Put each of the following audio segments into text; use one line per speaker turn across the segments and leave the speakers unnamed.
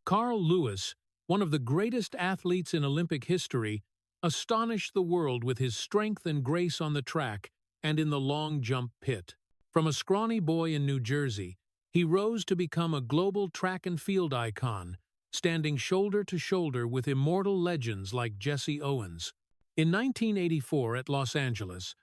Carl Lewis, one of the greatest athletes in Olympic history, astonished the world with his strength and grace on the track and in the long jump pit. From a scrawny boy in New Jersey, he rose to become a global track and field icon, standing shoulder to shoulder with immortal legends like Jesse Owens. In 1984 at Los Angeles,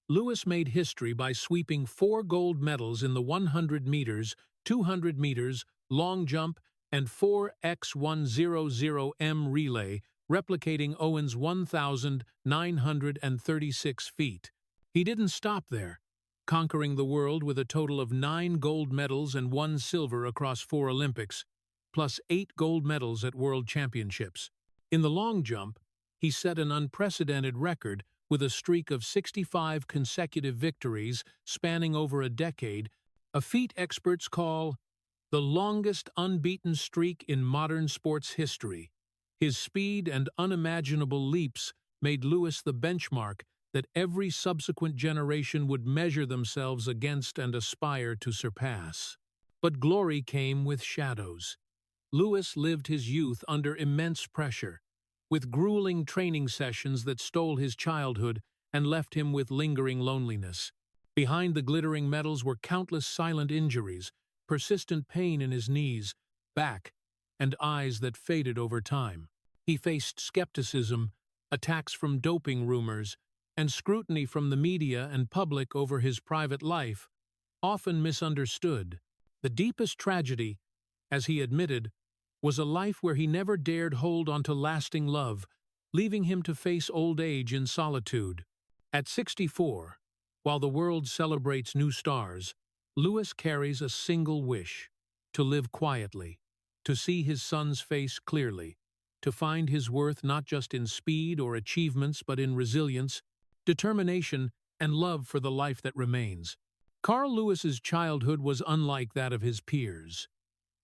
Lewis made history by sweeping 4 gold medals in the 100 meters, 200 meters, long jump, and 4x100m relay, replicating Owens' 1,936 feet. He didn't stop there, conquering the world with a total of 9 gold medals and 1 silver across 4 Olympics, plus 8 gold medals at World Championships. In the long jump, he set an unprecedented record with a streak of 65 consecutive victories spanning over a decade, a feat experts call the longest unbeaten streak in modern sports history. His speed and unimaginable leaps made Lewis the benchmark that every subsequent generation would measure themselves against and aspire to surpass. But glory came with shadows. Lewis lived his youth under immense pressure, with grueling training sessions that stole his childhood and left him with lingering loneliness. Behind the glittering medals were countless silent injuries, persistent pain in his knees, back, and eyes that faded over time. He faced skepticism, attacks from doping rumors, and scrutiny from the media and public over his private life, often misunderstood. The deepest tragedy, as he admitted, was a life where he never dared hold onto lasting love, leaving him to face old age in solitude. At 64, while the world celebrates new stars, Lewis carries a single wish: to live quietly, to see his son's face clearly, to find his worth not just in speed or achievements but in resilience, determination, and love for the life that remains. Carl Lewis's childhood was unlike that of his peers.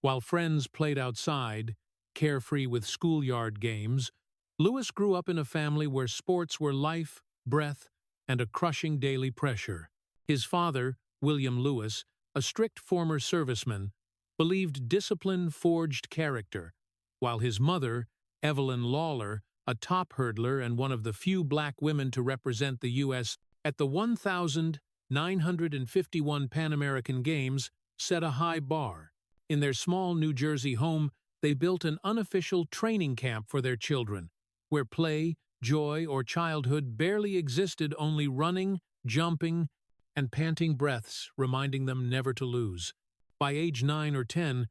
While friends played outside, carefree with schoolyard games, Lewis grew up in a family where sports were life, breath, and a crushing daily pressure. His father, William Lewis, a strict former serviceman, believed discipline forged character, while his mother, Evelyn Lawler, a top hurdler and one of the few black women to represent the U.S. at the 1,951 Pan American Games, set a high bar. In their small New Jersey home, they built an unofficial training camp for their children, where play, joy, or childhood barely existed, only running, jumping, and panting breaths reminding them never to lose. By age 9 or 10,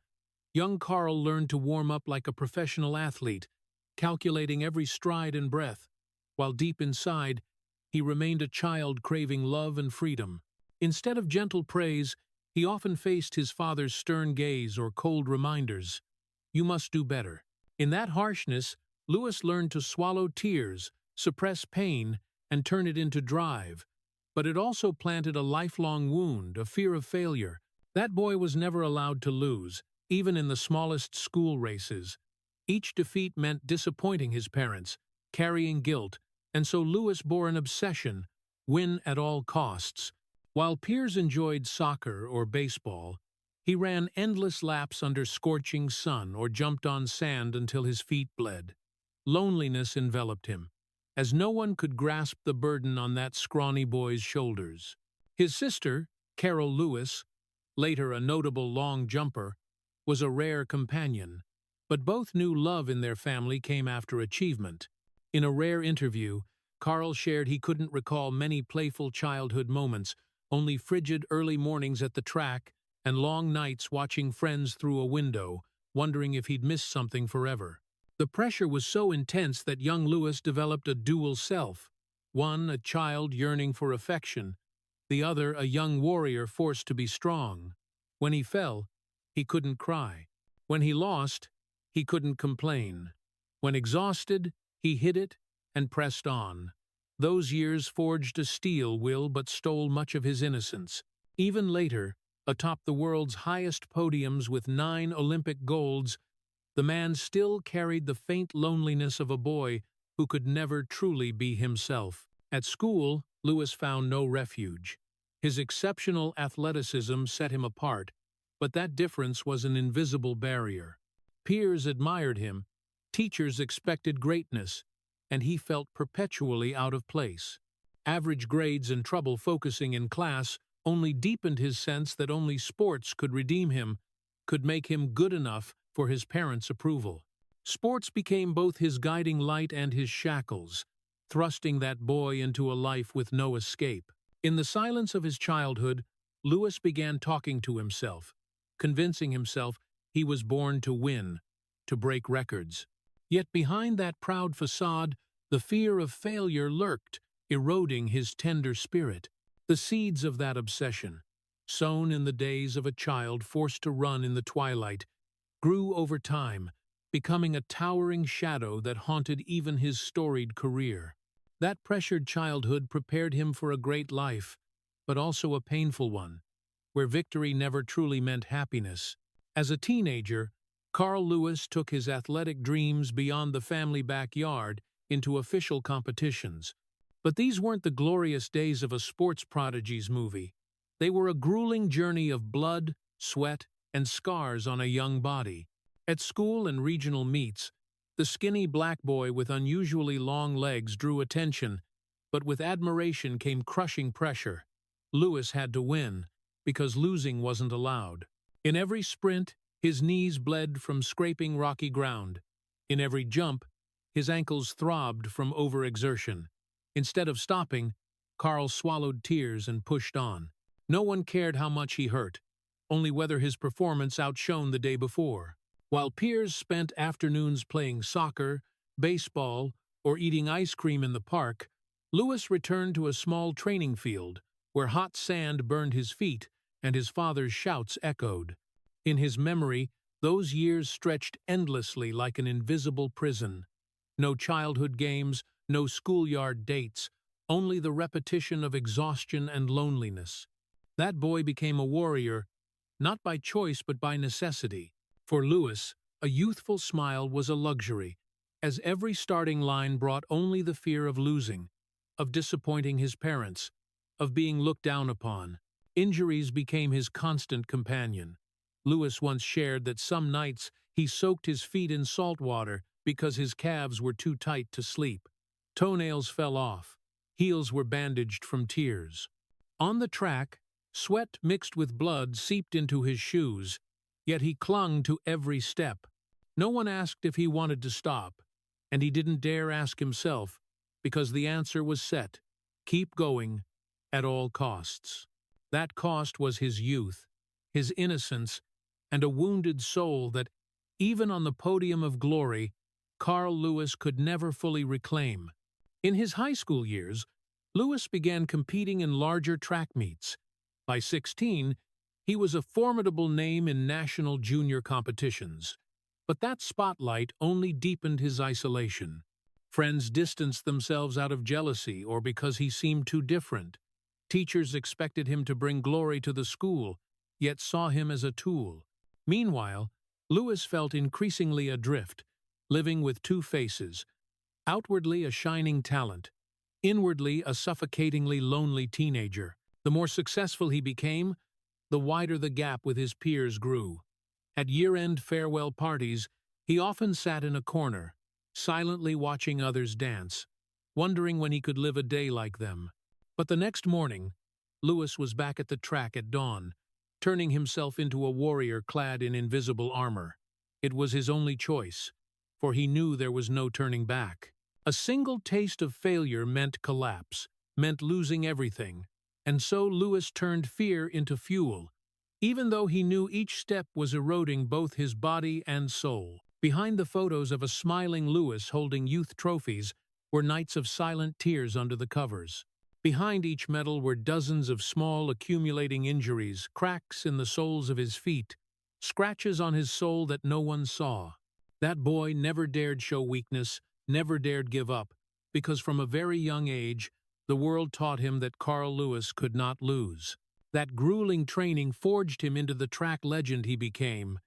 young Carl learned to warm up like a professional athlete, calculating every stride and breath, while deep inside, he remained a child craving love and freedom. Instead of gentle praise, he often faced his father's stern gaze or cold reminders. You must do better. In that harshness, Lewis learned to swallow tears, suppress pain, and turn it into drive. But it also planted a lifelong wound, a fear of failure. That boy was never allowed to lose, even in the smallest school races. Each defeat meant disappointing his parents, carrying guilt, and so Lewis bore an obsession: win at all costs. While peers enjoyed soccer or baseball, he ran endless laps under scorching sun or jumped on sand until his feet bled. Loneliness enveloped him, as no one could grasp the burden on that scrawny boy's shoulders. His sister, Carol Lewis, later a notable long jumper, was a rare companion, but both knew love in their family came after achievement. In a rare interview, Carl shared he couldn't recall many playful childhood moments, only frigid early mornings at the track and long nights watching friends through a window, wondering if he'd missed something forever. The pressure was so intense that young Lewis developed a dual self, one a child yearning for affection, the other a young warrior forced to be strong. When he fell, he couldn't cry. When he lost, he couldn't complain. When exhausted, he hid it and pressed on. Those years forged a steel will but stole much of his innocence. Even later, atop the world's highest podiums with 9 Olympic golds, the man still carried the faint loneliness of a boy who could never truly be himself. At school, Lewis found no refuge. His exceptional athleticism set him apart, but that difference was an invisible barrier. Peers admired him, teachers expected greatness, and he felt perpetually out of place. Average grades and trouble focusing in class only deepened his sense that only sports could redeem him, could make him good enough for his parents' approval. Sports became both his guiding light and his shackles, thrusting that boy into a life with no escape. In the silence of his childhood, Lewis began talking to himself, convincing himself he was born to win, to break records. Yet behind that proud facade, the fear of failure lurked, eroding his tender spirit. The seeds of that obsession, sown in the days of a child forced to run in the twilight, grew over time, becoming a towering shadow that haunted even his storied career. That pressured childhood prepared him for a great life, but also a painful one, where victory never truly meant happiness. As a teenager, Carl Lewis took his athletic dreams beyond the family backyard into official competitions. But these weren't the glorious days of a sports prodigy's movie. They were a grueling journey of blood, sweat, and scars on a young body. At school and regional meets, the skinny black boy with unusually long legs drew attention, but with admiration came crushing pressure. Lewis had to win, because losing wasn't allowed. In every sprint, his knees bled from scraping rocky ground. In every jump, his ankles throbbed from overexertion. Instead of stopping, Carl swallowed tears and pushed on. No one cared how much he hurt, only whether his performance outshone the day before. While peers spent afternoons playing soccer, baseball, or eating ice cream in the park, Lewis returned to a small training field where hot sand burned his feet and his father's shouts echoed. In his memory, those years stretched endlessly like an invisible prison. No childhood games, no schoolyard dates, only the repetition of exhaustion and loneliness. That boy became a warrior, not by choice but by necessity. For Lewis, a youthful smile was a luxury, as every starting line brought only the fear of losing, of disappointing his parents, of being looked down upon. Injuries became his constant companion. Lewis once shared that some nights he soaked his feet in salt water because his calves were too tight to sleep. Toenails fell off. Heels were bandaged from tears. On the track, sweat mixed with blood seeped into his shoes, yet he clung to every step. No one asked if he wanted to stop, and he didn't dare ask himself, because the answer was set: keep going, at all costs. That cost was his youth, his innocence, and a wounded soul that, even on the podium of glory, Carl Lewis could never fully reclaim. In his high school years, Lewis began competing in larger track meets. By 16, he was a formidable name in national junior competitions. But that spotlight only deepened his isolation. Friends distanced themselves out of jealousy or because he seemed too different. Teachers expected him to bring glory to the school, yet saw him as a tool. Meanwhile, Lewis felt increasingly adrift, living with two faces: outwardly a shining talent, inwardly a suffocatingly lonely teenager. The more successful he became, the wider the gap with his peers grew. At year-end farewell parties, he often sat in a corner, silently watching others dance, wondering when he could live a day like them. But the next morning, Lewis was back at the track at dawn, turning himself into a warrior clad in invisible armor. It was his only choice, for he knew there was no turning back. A single taste of failure meant collapse, meant losing everything, and so Lewis turned fear into fuel, even though he knew each step was eroding both his body and soul. Behind the photos of a smiling Lewis holding youth trophies were nights of silent tears under the covers. Behind each medal were dozens of small accumulating injuries, cracks in the soles of his feet, scratches on his soul that no one saw. That boy never dared show weakness, never dared give up, because from a very young age, the world taught him that Carl Lewis could not lose. That grueling training forged him into the track legend he became,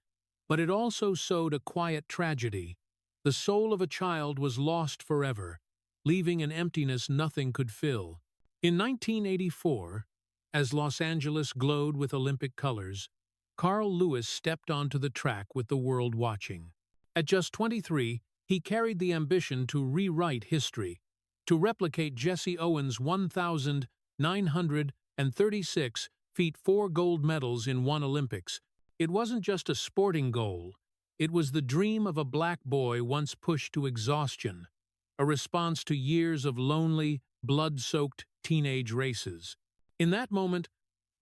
but it also sowed a quiet tragedy. The soul of a child was lost forever, leaving an emptiness nothing could fill. In 1984, as Los Angeles glowed with Olympic colors, Carl Lewis stepped onto the track with the world watching. At just 23, he carried the ambition to rewrite history, to replicate Jesse Owens' 1,936 feet 4 gold medals in one Olympics. It wasn't just a sporting goal. It was the dream of a black boy once pushed to exhaustion, a response to years of lonely, blood-soaked teenage races. In that moment,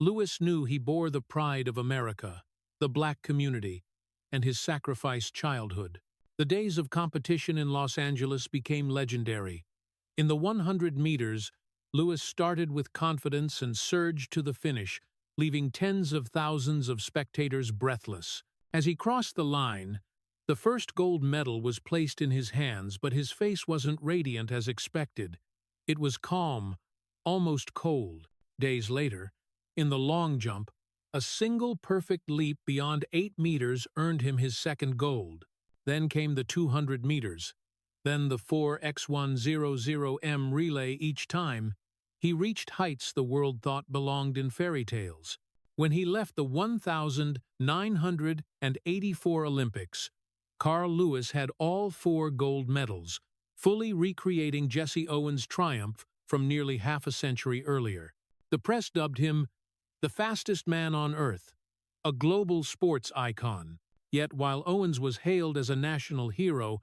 Lewis knew he bore the pride of America, the black community, and his sacrificed childhood. The days of competition in Los Angeles became legendary. In the 100 meters, Lewis started with confidence and surged to the finish, leaving tens of thousands of spectators breathless. As he crossed the line, the first gold medal was placed in his hands, but his face wasn't radiant as expected. It was calm, almost cold. Days later, in the long jump, a single perfect leap beyond 8 meters earned him his second gold. Then came the 200 meters. Then the 4x100m relay. Each time, he reached heights the world thought belonged in fairy tales. When he left the 1984 Olympics, Carl Lewis had all 4 gold medals, fully recreating Jesse Owens' triumph from nearly half a century earlier. The press dubbed him the fastest man on Earth, a global sports icon. Yet while Owens was hailed as a national hero,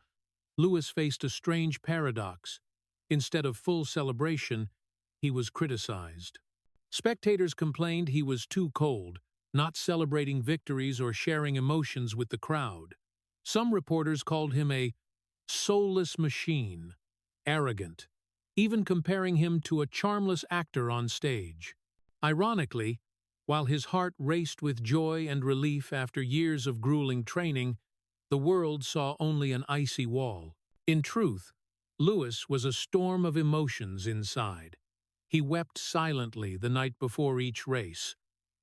Lewis faced a strange paradox. Instead of full celebration, he was criticized. Spectators complained he was too cold, not celebrating victories or sharing emotions with the crowd. Some reporters called him a soulless machine, arrogant, even comparing him to a charmless actor on stage. Ironically, while his heart raced with joy and relief after years of grueling training, the world saw only an icy wall. In truth, Lewis was a storm of emotions inside. He wept silently the night before each race,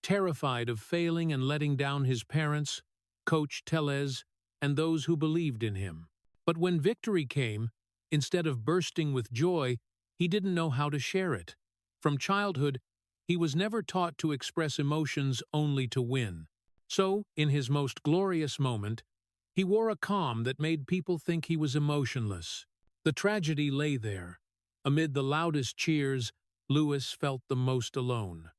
terrified of failing and letting down his parents, Coach Tellez, and those who believed in him. But when victory came, instead of bursting with joy, he didn't know how to share it. From childhood, he was never taught to express emotions only to win. So, in his most glorious moment, he wore a calm that made people think he was emotionless. The tragedy lay there. Amid the loudest cheers, Lewis felt the most alone.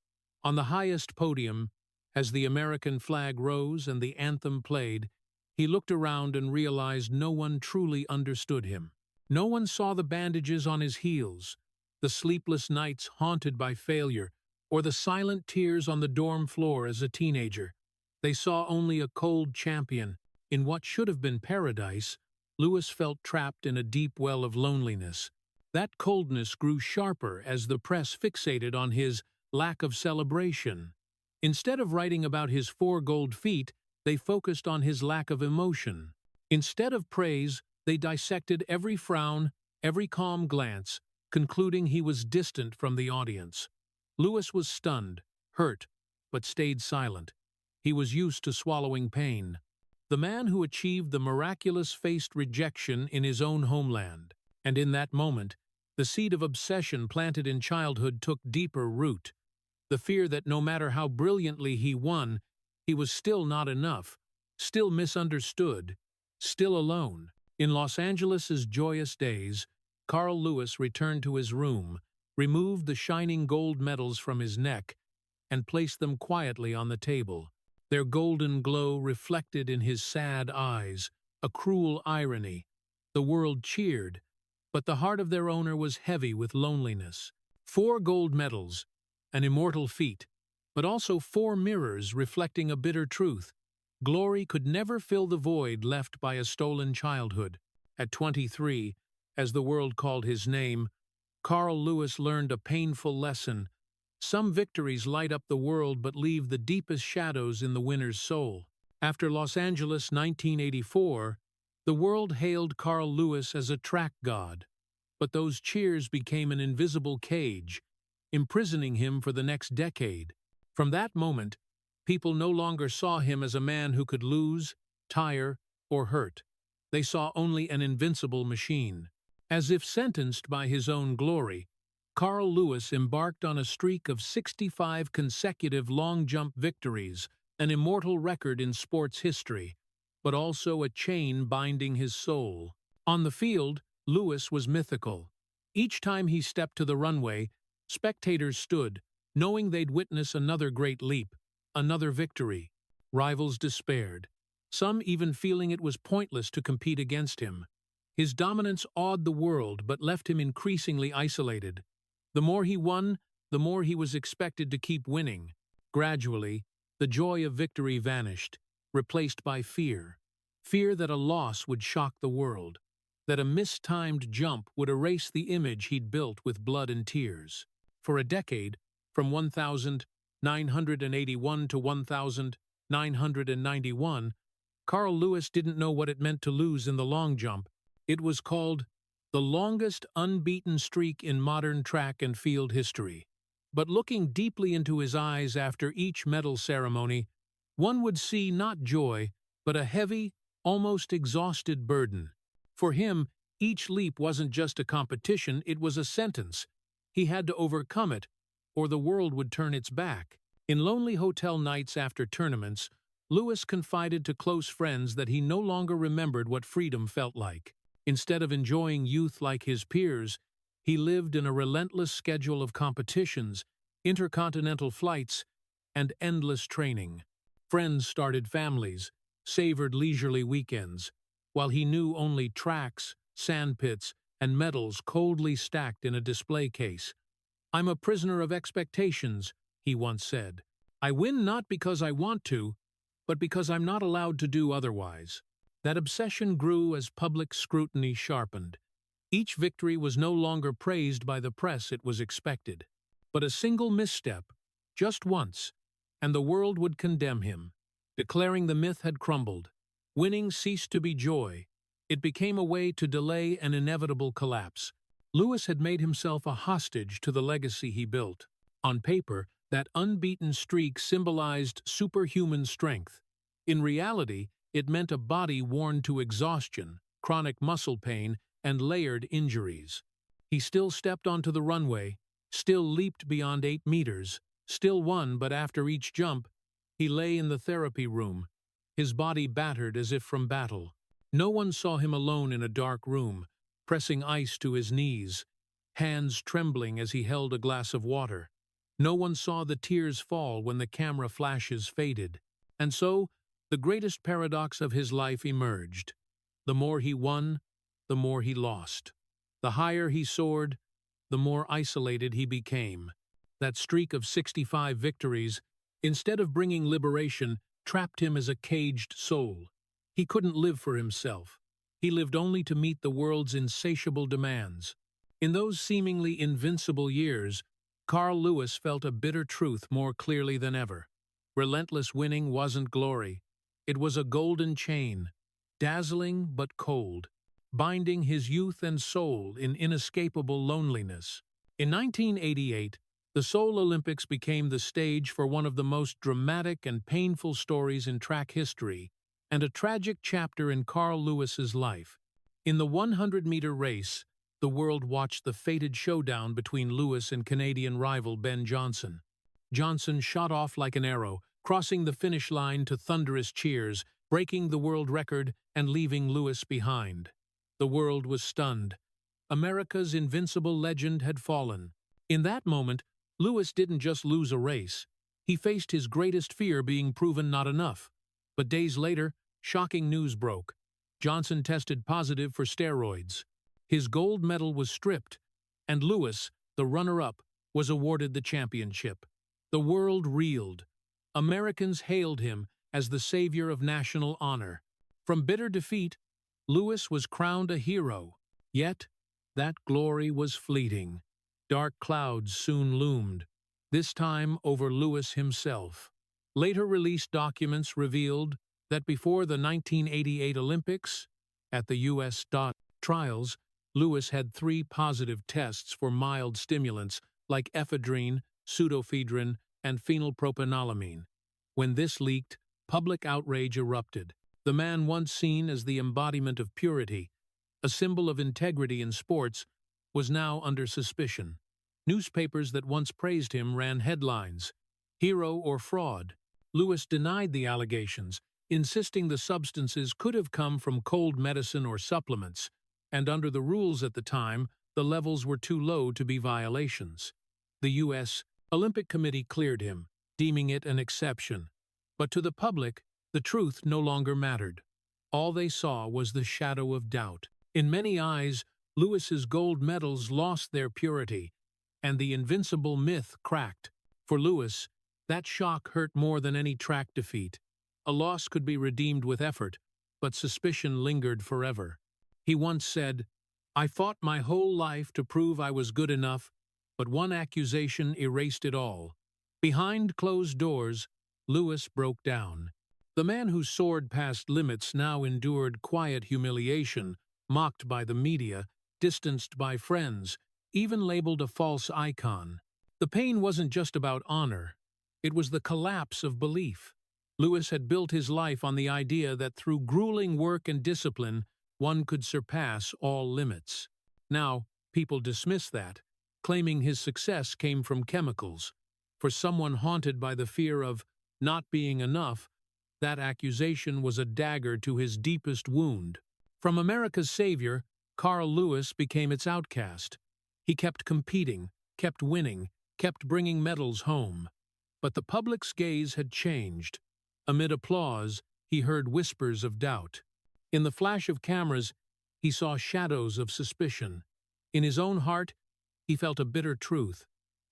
On the highest podium, as the American flag rose and the anthem played, he looked around and realized no one truly understood him. No one saw the bandages on his heels, the sleepless nights haunted by failure, or the silent tears on the dorm floor as a teenager. They saw only a cold champion. In what should have been paradise, Lewis felt trapped in a deep well of loneliness. That coldness grew sharper as the press fixated on his lack of celebration. Instead of writing about his 4 gold feet, they focused on his lack of emotion. Instead of praise, they dissected every frown, every calm glance, concluding he was distant from the audience. Lewis was stunned, hurt, but stayed silent. He was used to swallowing pain. The man who achieved the miraculous faced rejection in his own homeland. And in that moment, the seed of obsession planted in childhood took deeper root. The fear that no matter how brilliantly he won, he was still not enough, still misunderstood, still alone. In Los Angeles's joyous days, Carl Lewis returned to his room, removed the shining gold medals from his neck, and placed them quietly on the table. Their golden glow reflected in his sad eyes, a cruel irony. The world cheered, but the heart of their owner was heavy with loneliness. 4 gold medals, an immortal feat, but also 4 mirrors reflecting a bitter truth. Glory could never fill the void left by a stolen childhood. At 23, as the world called his name, Carl Lewis learned a painful lesson. Some victories light up the world but leave the deepest shadows in the winner's soul. After Los Angeles 1984, the world hailed Carl Lewis as a track god, but those cheers became an invisible cage, imprisoning him for the next decade. From that moment, people no longer saw him as a man who could lose, tire, or hurt. They saw only an invincible machine. As if sentenced by his own glory, Carl Lewis embarked on a streak of 65 consecutive long-jump victories, an immortal record in sports history. but also a chain binding his soul. On the field, Lewis was mythical. Each time he stepped to the runway, spectators stood, knowing they'd witness another great leap, another victory. Rivals despaired, some even feeling it was pointless to compete against him. His dominance awed the world but left him increasingly isolated. The more he won, the more he was expected to keep winning. Gradually, the joy of victory vanished, replaced by fear. Fear that a loss would shock the world, that a mistimed jump would erase the image he'd built with blood and tears. For a decade, from 1981 to 1991, Carl Lewis didn't know what it meant to lose in the long jump. It was called the longest unbeaten streak in modern track and field history. But looking deeply into his eyes after each medal ceremony, one would see not joy, but a heavy, almost exhausted burden. For him, each leap wasn't just a competition, it was a sentence. He had to overcome it, or the world would turn its back. In lonely hotel nights after tournaments, Lewis confided to close friends that he no longer remembered what freedom felt like. Instead of enjoying youth like his peers, he lived in a relentless schedule of competitions, intercontinental flights, and endless training. Friends started families, savored leisurely weekends, while he knew only tracks, sandpits, and medals coldly stacked in a display case. "I'm a prisoner of expectations," he once said. "I win not because I want to, but because I'm not allowed to do otherwise." That obsession grew as public scrutiny sharpened. Each victory was no longer praised by the press, it was expected. But a single misstep, just once, and the world would condemn him, declaring the myth had crumbled. Winning ceased to be joy. It became a way to delay an inevitable collapse. Lewis had made himself a hostage to the legacy he built. On paper, that unbeaten streak symbolized superhuman strength. In reality, it meant a body worn to exhaustion, chronic muscle pain, and layered injuries. He still stepped onto the runway, still leaped beyond 8 meters, still won, but after each jump, he lay in the therapy room, his body battered as if from battle. No one saw him alone in a dark room, pressing ice to his knees, hands trembling as he held a glass of water. No one saw the tears fall when the camera flashes faded. And so, the greatest paradox of his life emerged. The more he won, the more he lost. The higher he soared, the more isolated he became. That streak of 65 victories, instead of bringing liberation, trapped him as a caged soul. He couldn't live for himself. He lived only to meet the world's insatiable demands. In those seemingly invincible years, Carl Lewis felt a bitter truth more clearly than ever. Relentless winning wasn't glory. It was a golden chain, dazzling but cold, binding his youth and soul in inescapable loneliness. In 1988, the Seoul Olympics became the stage for one of the most dramatic and painful stories in track history, and a tragic chapter in Carl Lewis's life. In the 100-meter race, the world watched the fated showdown between Lewis and Canadian rival Ben Johnson. Johnson shot off like an arrow, crossing the finish line to thunderous cheers, breaking the world record and leaving Lewis behind. The world was stunned. America's invincible legend had fallen. In that moment, Lewis didn't just lose a race. He faced his greatest fear, being proven not enough. But days later, shocking news broke. Johnson tested positive for steroids. His gold medal was stripped, and Lewis, the runner-up, was awarded the championship. The world reeled. Americans hailed him as the savior of national honor. From bitter defeat, Lewis was crowned a hero. Yet, that glory was fleeting. Dark clouds soon loomed, this time over Lewis himself. Later released documents revealed that before the 1988 Olympics, at the U.S. trials, Lewis had 3 positive tests for mild stimulants like ephedrine, pseudoephedrine, and phenylpropanolamine. When this leaked, public outrage erupted. The man once seen as the embodiment of purity, a symbol of integrity in sports, was now under suspicion. Newspapers that once praised him ran headlines, "Hero or fraud?" Lewis denied the allegations, insisting the substances could have come from cold medicine or supplements, and under the rules at the time, the levels were too low to be violations. The U.S. Olympic Committee cleared him, deeming it an exception. But to the public, the truth no longer mattered. All they saw was the shadow of doubt. In many eyes, Lewis's gold medals lost their purity, and the invincible myth cracked. For Lewis, that shock hurt more than any track defeat. A loss could be redeemed with effort, but suspicion lingered forever. He once said, "I fought my whole life to prove I was good enough, but one accusation erased it all." Behind closed doors, Lewis broke down. The man who soared past limits now endured quiet humiliation, mocked by the media, distanced by friends, even labeled a false icon. The pain wasn't just about honor. It was the collapse of belief. Lewis had built his life on the idea that through grueling work and discipline, one could surpass all limits. Now, people dismiss that, claiming his success came from chemicals. For someone haunted by the fear of not being enough, that accusation was a dagger to his deepest wound. From America's savior, Carl Lewis became its outcast. He kept competing, kept winning, kept bringing medals home. But the public's gaze had changed. Amid applause, he heard whispers of doubt. In the flash of cameras, he saw shadows of suspicion. In his own heart, he felt a bitter truth.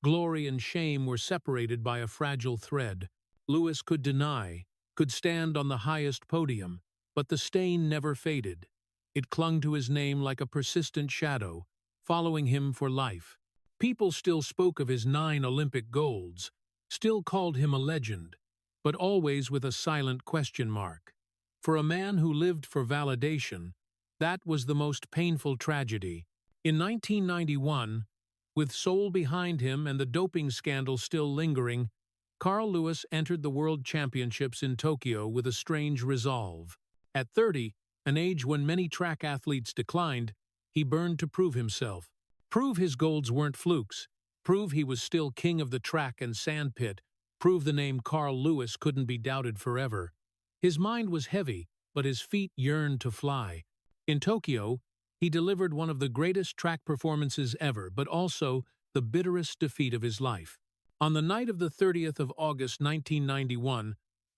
Glory and shame were separated by a fragile thread. Lewis could deny, could stand on the highest podium, but the stain never faded. It clung to his name like a persistent shadow, following him for life. People still spoke of his 9 Olympic golds, still called him a legend, but always with a silent question mark. For a man who lived for validation, that was the most painful tragedy. In 1991, with Seoul behind him and the doping scandal still lingering, Carl Lewis entered the World Championships in Tokyo with a strange resolve. At 30, an age when many track athletes declined, he burned to prove himself. Prove his golds weren't flukes. Prove he was still king of the track and sandpit. Prove the name Carl Lewis couldn't be doubted forever. His mind was heavy, but his feet yearned to fly. In Tokyo, he delivered one of the greatest track performances ever, but also the bitterest defeat of his life. On the night of the 30th of August 1991,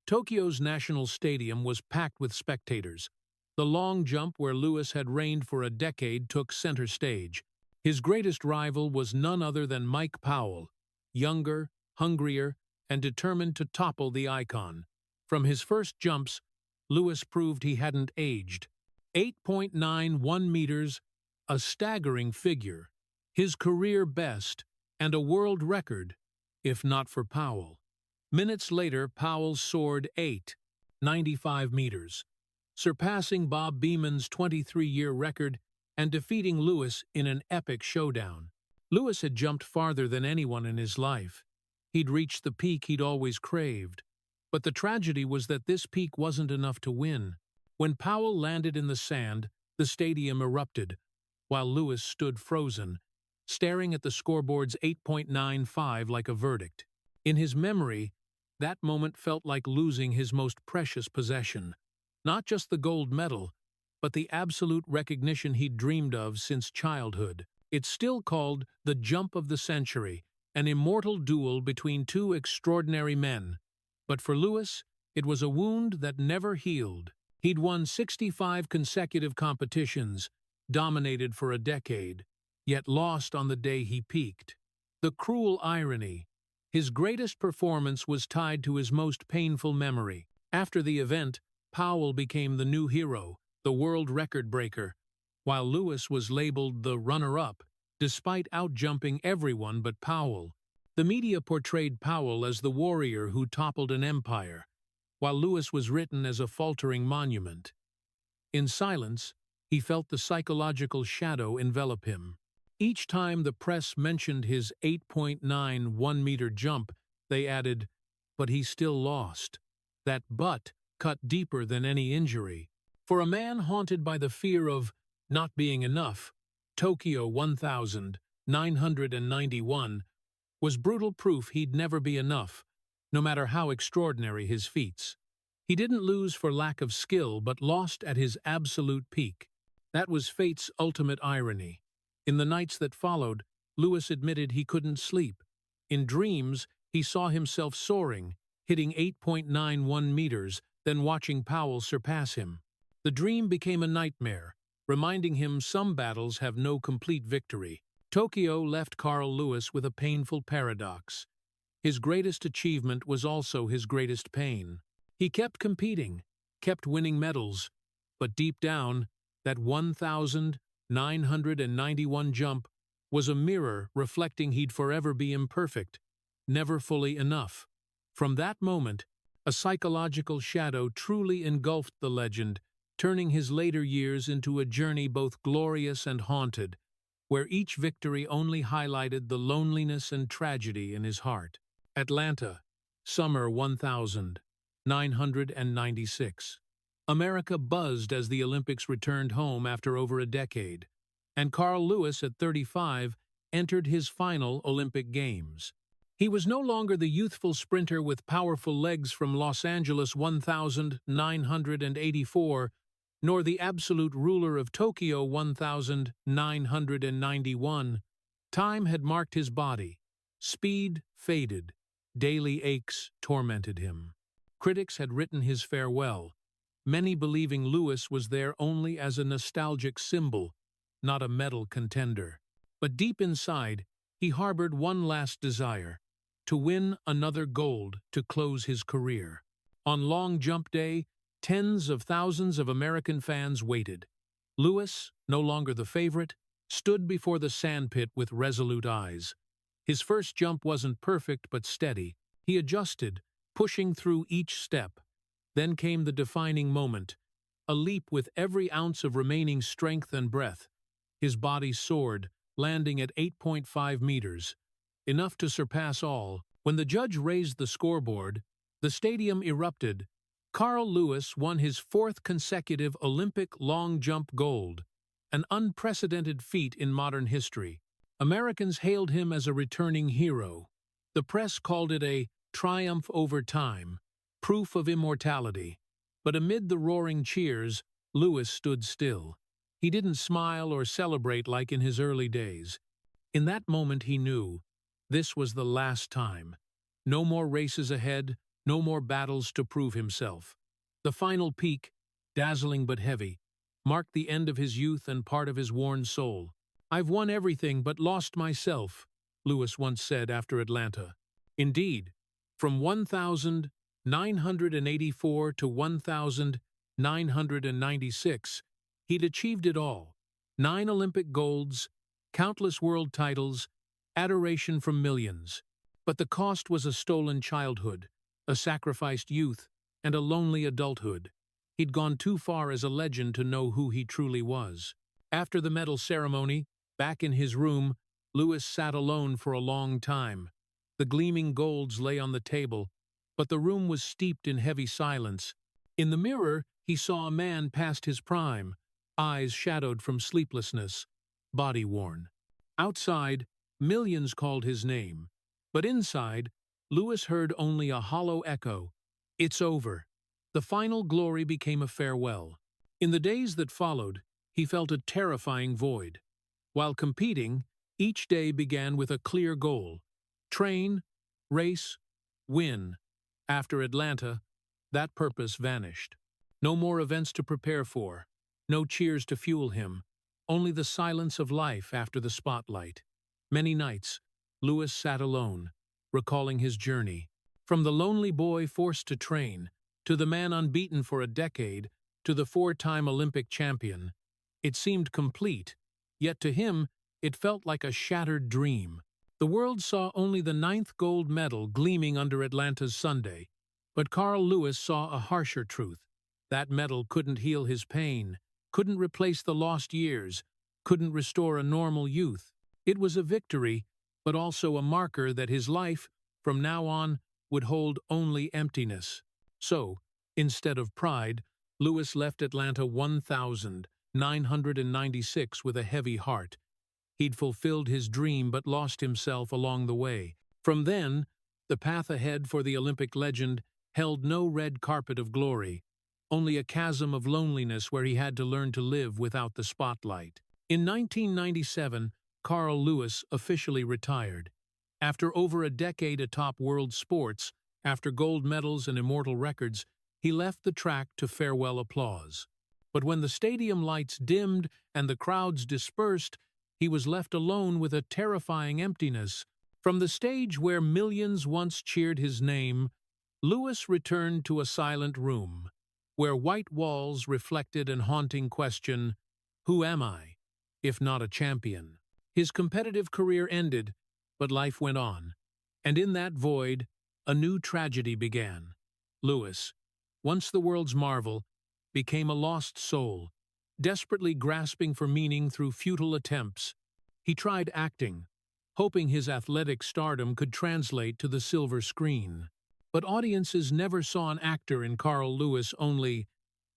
Tokyo's National Stadium was packed with spectators. The long jump where Lewis had reigned for a decade took center stage. His greatest rival was none other than Mike Powell, younger, hungrier, and determined to topple the icon. From his first jumps, Lewis proved he hadn't aged. 8.91 meters, a staggering figure, his career best, and a world record, if not for Powell. Minutes later, Powell soared 8.95 meters, surpassing Bob Beeman's 23-year record and defeating Lewis in an epic showdown. Lewis had jumped farther than anyone in his life. He'd reached the peak he'd always craved. But the tragedy was that this peak wasn't enough to win. When Powell landed in the sand, the stadium erupted, while Lewis stood frozen, staring at the scoreboard's 8.95 like a verdict. In his memory, that moment felt like losing his most precious possession. Not just the gold medal, but the absolute recognition he'd dreamed of since childhood. It's still called the jump of the century, an immortal duel between two extraordinary men. But for Lewis, it was a wound that never healed. He'd won 65 consecutive competitions, dominated for a decade, yet lost on the day he peaked. The cruel irony: his greatest performance was tied to his most painful memory. After the event, Powell became the new hero, the world record breaker, while Lewis was labeled the runner-up, despite outjumping everyone but Powell. The media portrayed Powell as the warrior who toppled an empire, while Lewis was written as a faltering monument. In silence, he felt the psychological shadow envelop him. Each time the press mentioned his 8.91-meter jump, they added, "But he still lost." That "but" cut deeper than any injury. For a man haunted by the fear of not being enough, Tokyo 1991 was brutal proof he'd never be enough, no matter how extraordinary his feats. He didn't lose for lack of skill, but lost at his absolute peak. That was fate's ultimate irony. In the nights that followed, Lewis admitted he couldn't sleep. In dreams, he saw himself soaring, hitting 8.91 meters, then watching Powell surpass him. The dream became a nightmare, reminding him some battles have no complete victory. Tokyo left Carl Lewis with a painful paradox. His greatest achievement was also his greatest pain. He kept competing, kept winning medals, but deep down, that 1,991 jump was a mirror reflecting he'd forever be imperfect, never fully enough. From that moment, a psychological shadow truly engulfed the legend, turning his later years into a journey both glorious and haunted, where each victory only highlighted the loneliness and tragedy in his heart. Atlanta, summer 1996. America buzzed as the Olympics returned home after over a decade, and Carl Lewis, at 35, entered his final Olympic Games. He was no longer the youthful sprinter with powerful legs from Los Angeles 1984, nor the absolute ruler of Tokyo 1991. Time had marked his body. Speed faded. Daily aches tormented him. Critics had written his farewell, many believing Lewis was there only as a nostalgic symbol, not a medal contender. But deep inside, he harbored one last desire: to win another gold to close his career. On long jump day, tens of thousands of American fans waited. Lewis, no longer the favorite, stood before the sandpit with resolute eyes. His first jump wasn't perfect but steady. He adjusted, pushing through each step. Then came the defining moment, a leap with every ounce of remaining strength and breath. His body soared, landing at 8.5 meters, enough to surpass all. When the judge raised the scoreboard, the stadium erupted. Carl Lewis won his fourth consecutive Olympic long jump gold, an unprecedented feat in modern history. Americans hailed him as a returning hero. The press called it a triumph over time, proof of immortality. But amid the roaring cheers, Lewis stood still. He didn't smile or celebrate like in his early days. In that moment he knew this was the last time. No more races ahead, no more battles to prove himself. The final peak, dazzling but heavy, marked the end of his youth and part of his worn soul. "I've won everything but lost myself," Lewis once said after Atlanta. Indeed, from 1,984 to 1,996, he'd achieved it all: 9 Olympic golds, countless world titles, adoration from millions. But the cost was a stolen childhood, a sacrificed youth, and a lonely adulthood. He'd gone too far as a legend to know who he truly was. After the medal ceremony, back in his room, Lewis sat alone for a long time. The gleaming golds lay on the table, but the room was steeped in heavy silence. In the mirror, he saw a man past his prime, eyes shadowed from sleeplessness, body worn. Outside, millions called his name, but inside, Lewis heard only a hollow echo. It's over. The final glory became a farewell. In the days that followed, he felt a terrifying void. While competing, each day began with a clear goal: train, race, win. After Atlanta, that purpose vanished. No more events to prepare for, no cheers to fuel him, only the silence of life after the spotlight. Many nights, Lewis sat alone, recalling his journey. From the lonely boy forced to train, to the man unbeaten for a decade, to the 4-time Olympic champion. It seemed complete, yet to him, it felt like a shattered dream. The world saw only the 9th gold medal gleaming under Atlanta's Sunday. But Carl Lewis saw a harsher truth. That medal couldn't heal his pain, couldn't replace the lost years, couldn't restore a normal youth. It was a victory, but also a marker that his life, from now on, would hold only emptiness. So, instead of pride, Lewis left Atlanta 1,996 with a heavy heart. He'd fulfilled his dream but lost himself along the way. From then, the path ahead for the Olympic legend held no red carpet of glory, only a chasm of loneliness where he had to learn to live without the spotlight. In 1997, Carl Lewis officially retired. After over a decade atop world sports, after gold medals and immortal records, he left the track to farewell applause. But when the stadium lights dimmed and the crowds dispersed, he was left alone with a terrifying emptiness. From the stage where millions once cheered his name, Lewis returned to a silent room, where white walls reflected an haunting question, "Who am I, if not a champion?" His competitive career ended, but life went on, and in that void, a new tragedy began. Lewis, once the world's marvel, became a lost soul, desperately grasping for meaning through futile attempts. He tried acting, hoping his athletic stardom could translate to the silver screen. But audiences never saw an actor in Carl Lewis, only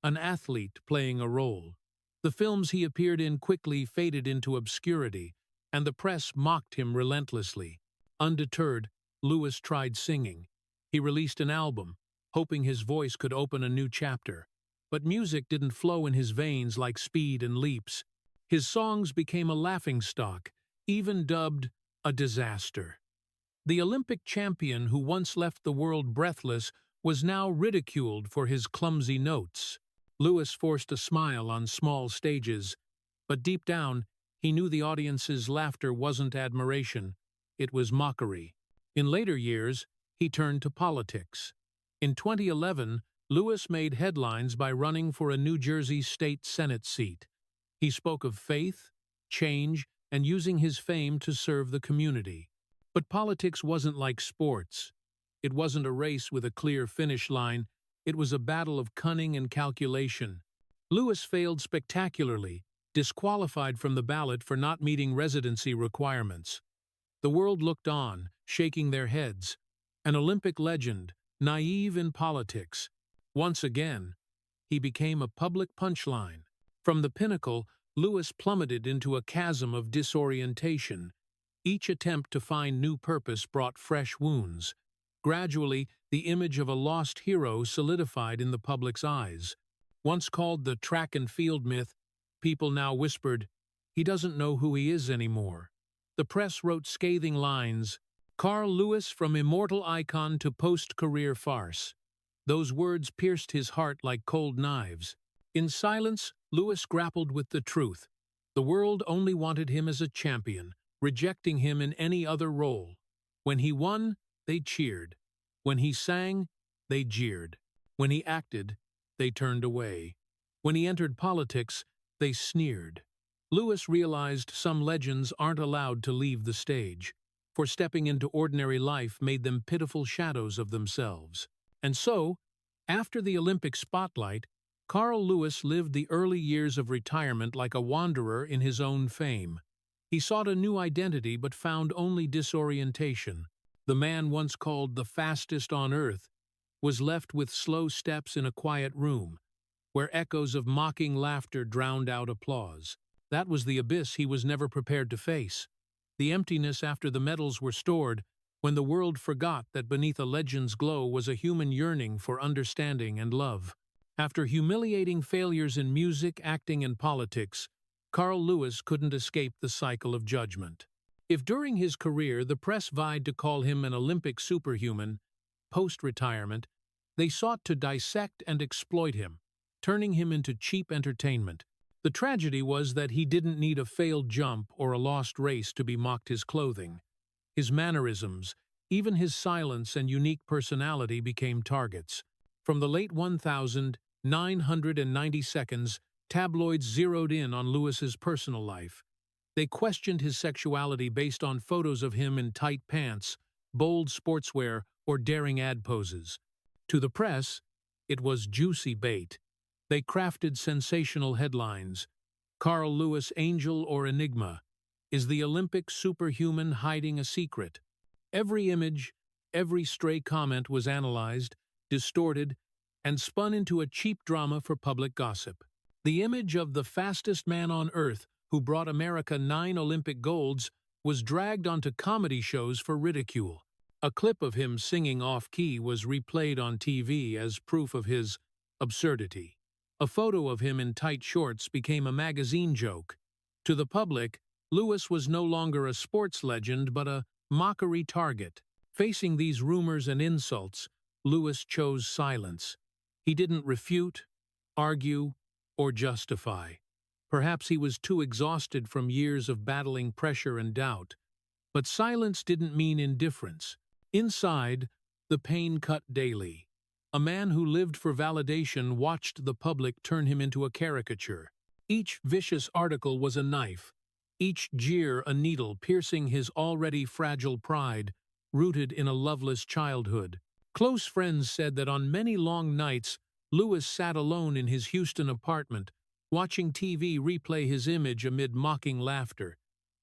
an athlete playing a role. The films he appeared in quickly faded into obscurity, and the press mocked him relentlessly. Undeterred, Lewis tried singing. He released an album, hoping his voice could open a new chapter. But music didn't flow in his veins like speed and leaps. His songs became a laughingstock, even dubbed a disaster. The Olympic champion who once left the world breathless was now ridiculed for his clumsy notes. Lewis forced a smile on small stages, but deep down, he knew the audience's laughter wasn't admiration, it was mockery. In later years, he turned to politics. In 2011, Lewis made headlines by running for a New Jersey state Senate seat. He spoke of faith, change, and using his fame to serve the community. But politics wasn't like sports. It wasn't a race with a clear finish line. It was a battle of cunning and calculation. Lewis failed spectacularly, disqualified from the ballot for not meeting residency requirements. The world looked on, shaking their heads. An Olympic legend, naive in politics. Once again, he became a public punchline. From the pinnacle, Lewis plummeted into a chasm of disorientation. Each attempt to find new purpose brought fresh wounds. Gradually, the image of a lost hero solidified in the public's eyes. Once called the track and field myth, people now whispered, "He doesn't know who he is anymore." The press wrote scathing lines, "Carl Lewis from immortal icon to post-career farce." Those words pierced his heart like cold knives. In silence, Lewis grappled with the truth. The world only wanted him as a champion, rejecting him in any other role. When he won, they cheered. When he sang, they jeered. When he acted, they turned away. When he entered politics, they sneered. Lewis realized some legends aren't allowed to leave the stage, for stepping into ordinary life made them pitiful shadows of themselves. And so, after the Olympic spotlight, Carl Lewis lived the early years of retirement like a wanderer in his own fame. He sought a new identity but found only disorientation. The man once called the fastest on earth was left with slow steps in a quiet room, where echoes of mocking laughter drowned out applause. That was the abyss he was never prepared to face. The emptiness after the medals were stored, when the world forgot that beneath a legend's glow was a human yearning for understanding and love. After humiliating failures in music, acting, and politics, Carl Lewis couldn't escape the cycle of judgment. If during his career the press vied to call him an Olympic superhuman, post-retirement, they sought to dissect and exploit him, turning him into cheap entertainment. The tragedy was that he didn't need a failed jump or a lost race to be mocked. His clothing, his mannerisms, even his silence and unique personality became targets. From the late 1990s, tabloids zeroed in on Lewis's personal life. They questioned his sexuality based on photos of him in tight pants, bold sportswear, or daring ad poses. To the press, it was juicy bait. They crafted sensational headlines. Carl Lewis, angel or enigma? Is the Olympic superhuman hiding a secret? Every image, every stray comment was analyzed, distorted, and spun into a cheap drama for public gossip. The image of the fastest man on earth, who brought America 9 Olympic golds, was dragged onto comedy shows for ridicule. A clip of him singing off-key was replayed on TV as proof of his absurdity. A photo of him in tight shorts became a magazine joke. To the public, Lewis was no longer a sports legend but a mockery target. Facing these rumors and insults, Lewis chose silence. He didn't refute, argue, or justify. Perhaps he was too exhausted from years of battling pressure and doubt. But silence didn't mean indifference. Inside, the pain cut daily. A man who lived for validation watched the public turn him into a caricature. Each vicious article was a knife, each jeer a needle piercing his already fragile pride, rooted in a loveless childhood. Close friends said that on many long nights, Lewis sat alone in his Houston apartment, watching TV replay his image amid mocking laughter.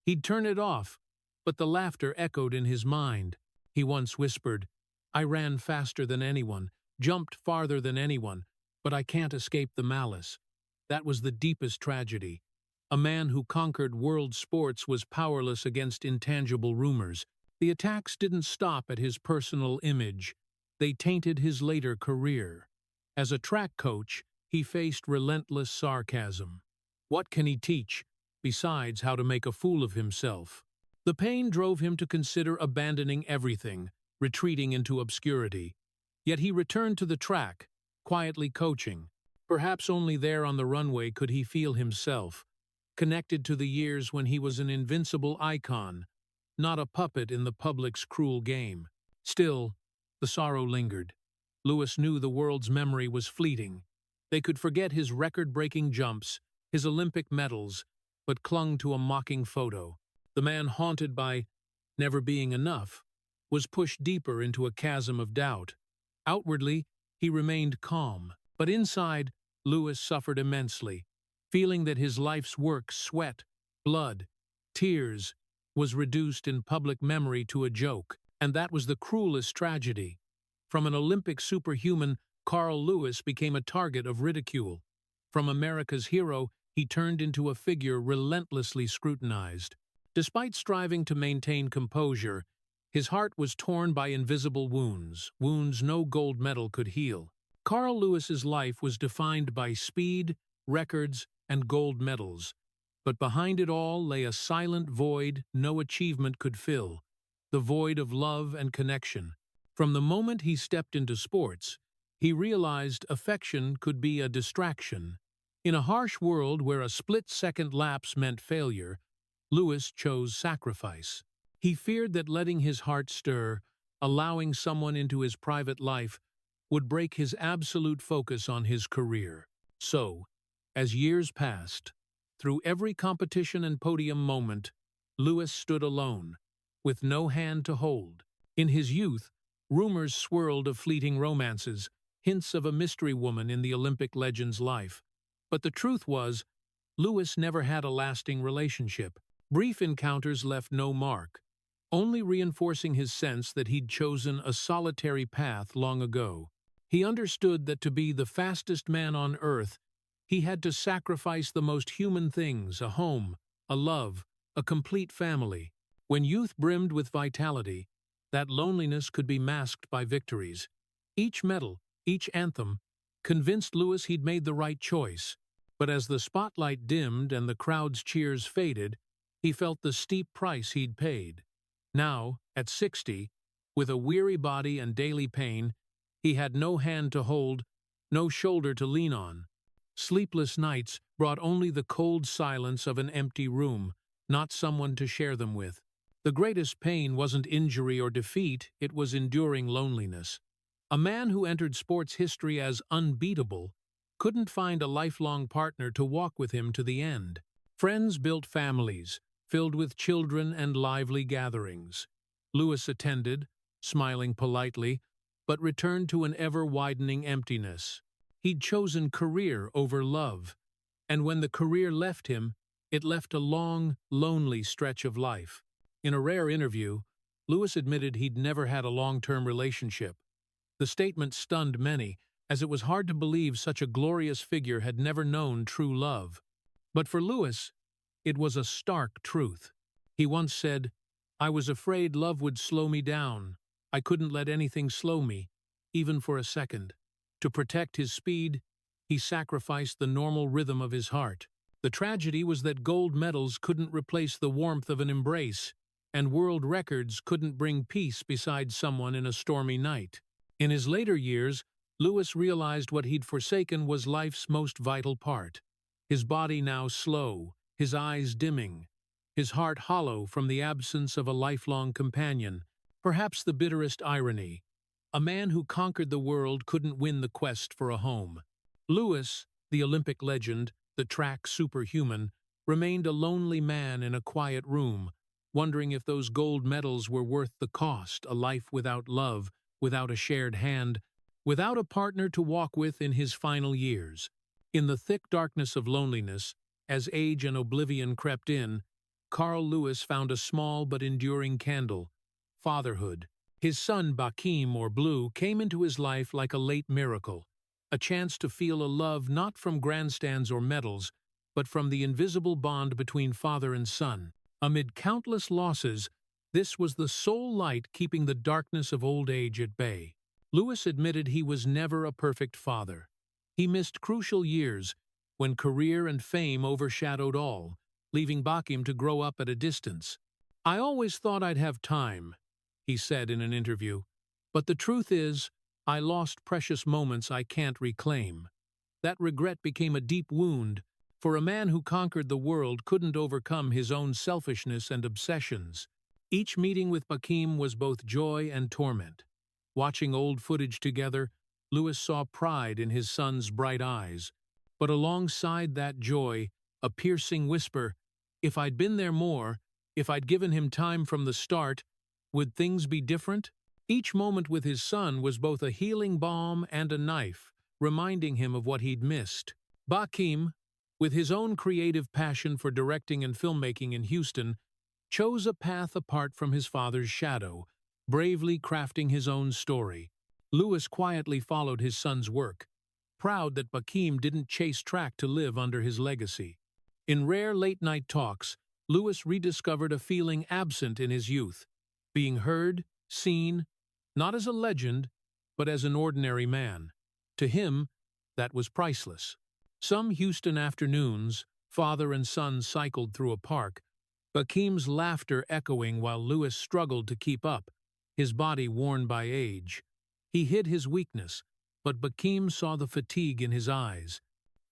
He'd turn it off, but the laughter echoed in his mind. He once whispered, "I ran faster than anyone, jumped farther than anyone, but I can't escape the malice." That was the deepest tragedy. A man who conquered world sports was powerless against intangible rumors. The attacks didn't stop at his personal image. They tainted his later career. As a track coach, he faced relentless sarcasm. What can he teach, besides how to make a fool of himself? The pain drove him to consider abandoning everything, retreating into obscurity. Yet he returned to the track, quietly coaching. Perhaps only there on the runway could he feel himself, connected to the years when he was an invincible icon, not a puppet in the public's cruel game. Still, the sorrow lingered. Lewis knew the world's memory was fleeting. They could forget his record-breaking jumps, his Olympic medals, but clung to a mocking photo. The man haunted by never being enough was pushed deeper into a chasm of doubt. Outwardly, he remained calm, but inside, Lewis suffered immensely, feeling that his life's work, sweat, blood, tears, was reduced in public memory to a joke. And that was the cruelest tragedy. From an Olympic superhuman, Carl Lewis became a target of ridicule. From America's hero, he turned into a figure relentlessly scrutinized. Despite striving to maintain composure, his heart was torn by invisible wounds, wounds no gold medal could heal. Carl Lewis's life was defined by speed, records, and gold medals. But behind it all lay a silent void no achievement could fill, the void of love and connection. From the moment he stepped into sports, he realized affection could be a distraction. In a harsh world where a split-second lapse meant failure, Lewis chose sacrifice. He feared that letting his heart stir, allowing someone into his private life, would break his absolute focus on his career. So, as years passed, through every competition and podium moment, Lewis stood alone, with no hand to hold. In his youth, rumors swirled of fleeting romances, hints of a mystery woman in the Olympic legend's life. But the truth was, Lewis never had a lasting relationship. Brief encounters left no mark, only reinforcing his sense that he'd chosen a solitary path long ago. He understood that to be the fastest man on earth, he had to sacrifice the most human things: a home, a love, a complete family. When youth brimmed with vitality, that loneliness could be masked by victories. Each medal, each anthem, convinced Lewis he'd made the right choice. But as the spotlight dimmed and the crowd's cheers faded, he felt the steep price he'd paid. Now, at 60, with a weary body and daily pain, he had no hand to hold, no shoulder to lean on. Sleepless nights brought only the cold silence of an empty room, not someone to share them with. The greatest pain wasn't injury or defeat, it was enduring loneliness. A man who entered sports history as unbeatable couldn't find a lifelong partner to walk with him to the end. Friends built families, filled with children and lively gatherings. Lewis attended, smiling politely, but returned to an ever-widening emptiness. He'd chosen career over love, and when the career left him, it left a long, lonely stretch of life. In a rare interview, Lewis admitted he'd never had a long-term relationship. The statement stunned many, as it was hard to believe such a glorious figure had never known true love. But for Lewis, it was a stark truth. He once said, "I was afraid love would slow me down. I couldn't let anything slow me, even for a second. To protect his speed, he sacrificed the normal rhythm of his heart. The tragedy was that gold medals couldn't replace the warmth of an embrace, and world records couldn't bring peace beside someone in a stormy night. In his later years, Lewis realized what he'd forsaken was life's most vital part. His body now slow, his eyes dimming, his heart hollow from the absence of a lifelong companion. Perhaps the bitterest irony: a man who conquered the world couldn't win the quest for a home. Lewis, the Olympic legend, the track superhuman, remained a lonely man in a quiet room, wondering if those gold medals were worth the cost. A life without love, without a shared hand, without a partner to walk with in his final years. In the thick darkness of loneliness, as age and oblivion crept in, Carl Lewis found a small but enduring candle: fatherhood. His son Bakim, or Blue, came into his life like a late miracle, a chance to feel a love not from grandstands or medals, but from the invisible bond between father and son. Amid countless losses, this was the sole light keeping the darkness of old age at bay. Lewis admitted he was never a perfect father. He missed crucial years when career and fame overshadowed all, leaving Bakim to grow up at a distance. "I always thought I'd have time," he said in an interview, "but the truth is, I lost precious moments I can't reclaim." That regret became a deep wound, for a man who conquered the world couldn't overcome his own selfishness and obsessions. Each meeting with Bakim was both joy and torment. Watching old footage together, Lewis saw pride in his son's bright eyes, but alongside that joy, a piercing whisper: if I'd been there more, if I'd given him time from the start, would things be different? Each moment with his son was both a healing balm and a knife, reminding him of what he'd missed. Bakim, with his own creative passion for directing and filmmaking in Houston, chose a path apart from his father's shadow, bravely crafting his own story. Lewis quietly followed his son's work, proud that Bakim didn't chase track to live under his legacy. In rare late-night talks, Lewis rediscovered a feeling absent in his youth: being heard, seen, not as a legend, but as an ordinary man. To him, that was priceless. Some Houston afternoons, father and son cycled through a park, Bakim's laughter echoing while Lewis struggled to keep up, his body worn by age. He hid his weakness, but Bakim saw the fatigue in his eyes.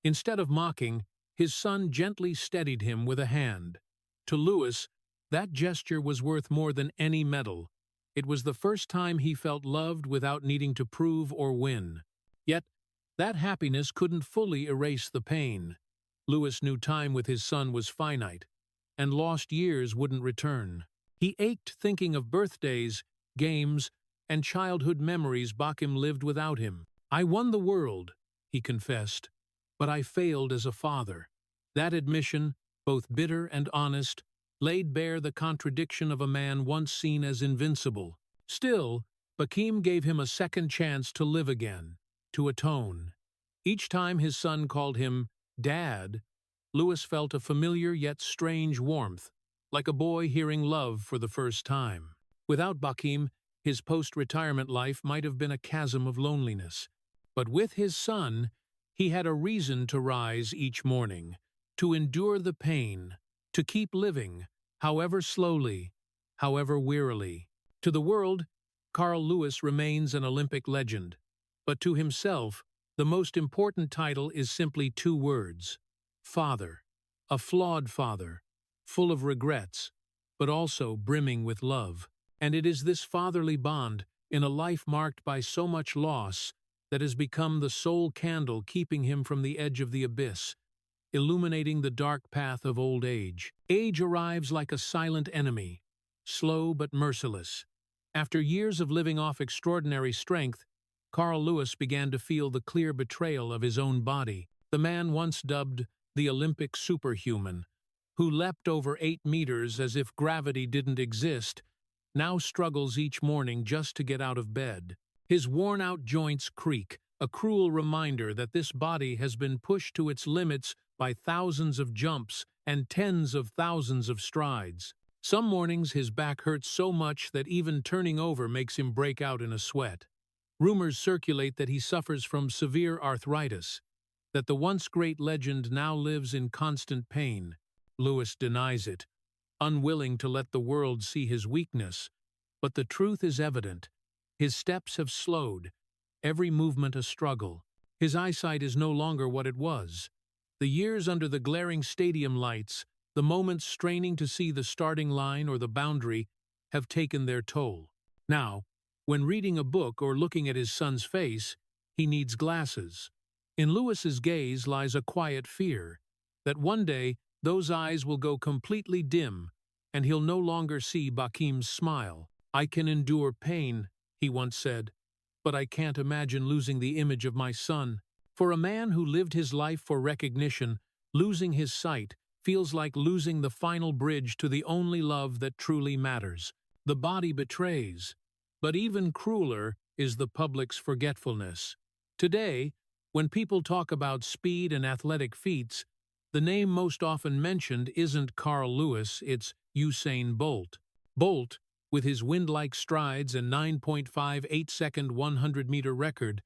Instead of mocking, his son gently steadied him with a hand. To Lewis, that gesture was worth more than any medal. It was the first time he felt loved without needing to prove or win. Yet, that happiness couldn't fully erase the pain. Lewis knew time with his son was finite, and lost years wouldn't return. He ached thinking of birthdays, games, and childhood memories Bakim lived without him. "I won the world," he confessed, "but I failed as a father." That admission, both bitter and honest, laid bare the contradiction of a man once seen as invincible. Still, Bakim gave him a second chance to live again, to atone. Each time his son called him Dad, Lewis felt a familiar yet strange warmth, like a boy hearing love for the first time. Without Bakim, his post-retirement life might have been a chasm of loneliness. But with his son, he had a reason to rise each morning, to endure the pain, to keep living, however slowly, however wearily. To the world, Carl Lewis remains an Olympic legend, but to himself, the most important title is simply two words: father. A flawed father, full of regrets, but also brimming with love. And it is this fatherly bond, in a life marked by so much loss, that has become the sole candle keeping him from the edge of the abyss, illuminating the dark path of old age. Age arrives like a silent enemy, slow but merciless. After years of living off extraordinary strength, Carl Lewis began to feel the clear betrayal of his own body. The man once dubbed the Olympic superhuman, who leapt over 8 meters as if gravity didn't exist, now struggles each morning just to get out of bed. His worn-out joints creak, a cruel reminder that this body has been pushed to its limits by thousands of jumps and tens of thousands of strides. Some mornings his back hurts so much that even turning over makes him break out in a sweat. Rumors circulate that he suffers from severe arthritis, that the once great legend now lives in constant pain. Lewis denies it, unwilling to let the world see his weakness. But the truth is evident. His steps have slowed, every movement a struggle. His eyesight is no longer what it was. The years under the glaring stadium lights, the moments straining to see the starting line or the boundary, have taken their toll. Now, when reading a book or looking at his son's face, he needs glasses. In Lewis's gaze lies a quiet fear that one day those eyes will go completely dim and he'll no longer see Bakim's smile. "I can endure pain," he once said, "but I can't imagine losing the image of my son." For a man who lived his life for recognition, losing his sight feels like losing the final bridge to the only love that truly matters. The body betrays, but even crueler is the public's forgetfulness. Today, when people talk about speed and athletic feats, the name most often mentioned isn't Carl Lewis, it's Usain Bolt. Bolt, with his wind-like strides and 9.58-second 100-meter record,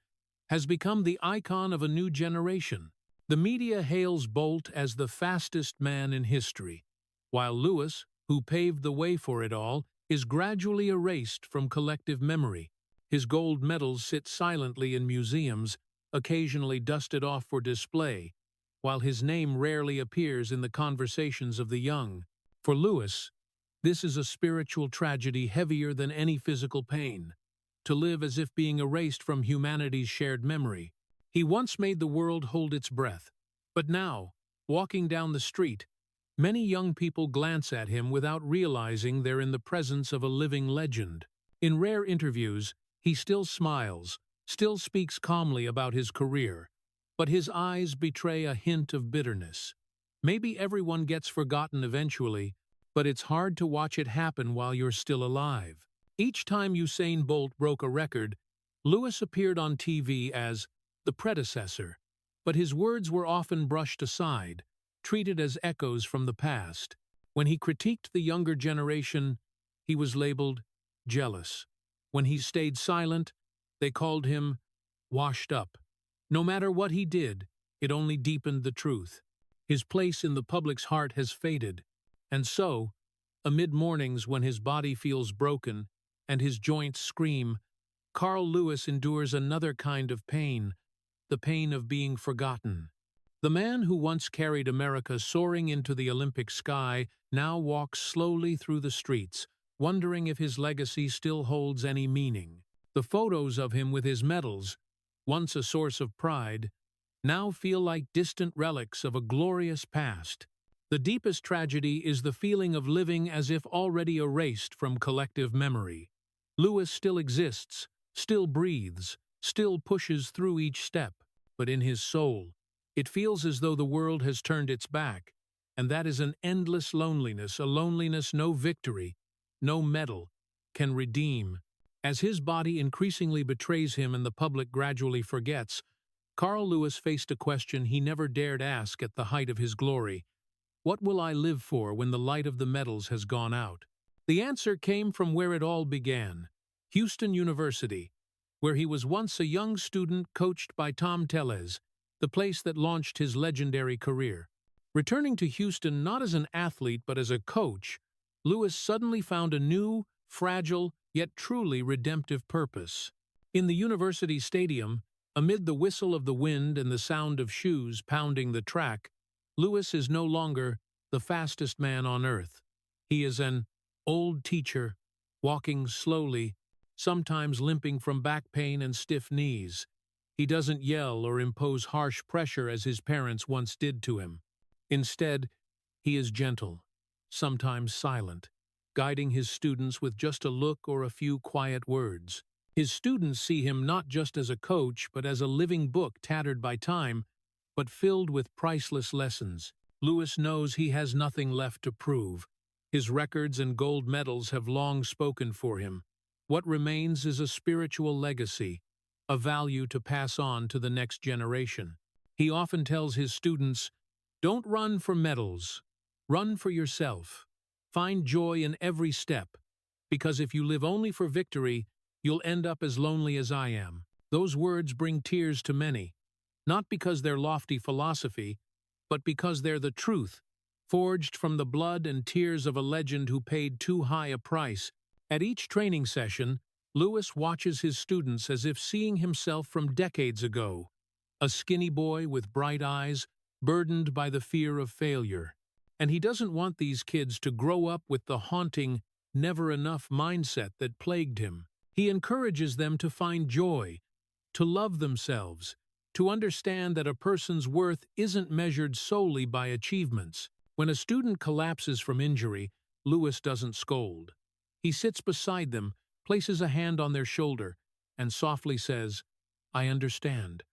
has become the icon of a new generation. The media hails Bolt as the fastest man in history, while Lewis, who paved the way for it all, is gradually erased from collective memory. His gold medals sit silently in museums, occasionally dusted off for display, while his name rarely appears in the conversations of the young. For Lewis, this is a spiritual tragedy heavier than any physical pain. To live as if being erased from humanity's shared memory. He once made the world hold its breath, but now, walking down the street, many young people glance at him without realizing they're in the presence of a living legend. In rare interviews, he still smiles, still speaks calmly about his career, but his eyes betray a hint of bitterness. Maybe everyone gets forgotten eventually, but it's hard to watch it happen while you're still alive. Each time Usain Bolt broke a record, Lewis appeared on TV as the predecessor, but his words were often brushed aside, treated as echoes from the past. When he critiqued the younger generation, he was labeled jealous. When he stayed silent, they called him washed up. No matter what he did, it only deepened the truth. His place in the public's heart has faded, and so, amid mornings when his body feels broken and his joints scream, Carl Lewis endures another kind of pain, the pain of being forgotten. The man who once carried America soaring into the Olympic sky now walks slowly through the streets, wondering if his legacy still holds any meaning. The photos of him with his medals, once a source of pride, now feel like distant relics of a glorious past. The deepest tragedy is the feeling of living as if already erased from collective memory. Lewis still exists, still breathes, still pushes through each step, but in his soul, it feels as though the world has turned its back, and that is an endless loneliness, a loneliness no victory, no medal, can redeem. As his body increasingly betrays him and the public gradually forgets, Carl Lewis faced a question he never dared ask at the height of his glory. What will I live for when the light of the medals has gone out? The answer came from where it all began, Houston University, where he was once a young student coached by Tom Tellez, the place that launched his legendary career. Returning to Houston not as an athlete but as a coach, Lewis suddenly found a new, fragile, yet truly redemptive purpose. In the university stadium, amid the whistle of the wind and the sound of shoes pounding the track, Lewis is no longer the fastest man on earth. He is an old teacher, walking slowly, sometimes limping from back pain and stiff knees. He doesn't yell or impose harsh pressure as his parents once did to him. Instead, he is gentle, sometimes silent, guiding his students with just a look or a few quiet words. His students see him not just as a coach, but as a living book tattered by time, but filled with priceless lessons. Lewis knows he has nothing left to prove. His records and gold medals have long spoken for him. What remains is a spiritual legacy, a value to pass on to the next generation. He often tells his students, "Don't run for medals, run for yourself." Find joy in every step, because if you live only for victory, you'll end up as lonely as I am." Those words bring tears to many, not because they're lofty philosophy, but because they're the truth, forged from the blood and tears of a legend who paid too high a price. At each training session, Lewis watches his students as if seeing himself from decades ago, a skinny boy with bright eyes, burdened by the fear of failure. And he doesn't want these kids to grow up with the haunting, never-enough mindset that plagued him. He encourages them to find joy, to love themselves, to understand that a person's worth isn't measured solely by achievements. When a student collapses from injury, Lewis doesn't scold. He sits beside them, places a hand on their shoulder, and softly says, "I understand.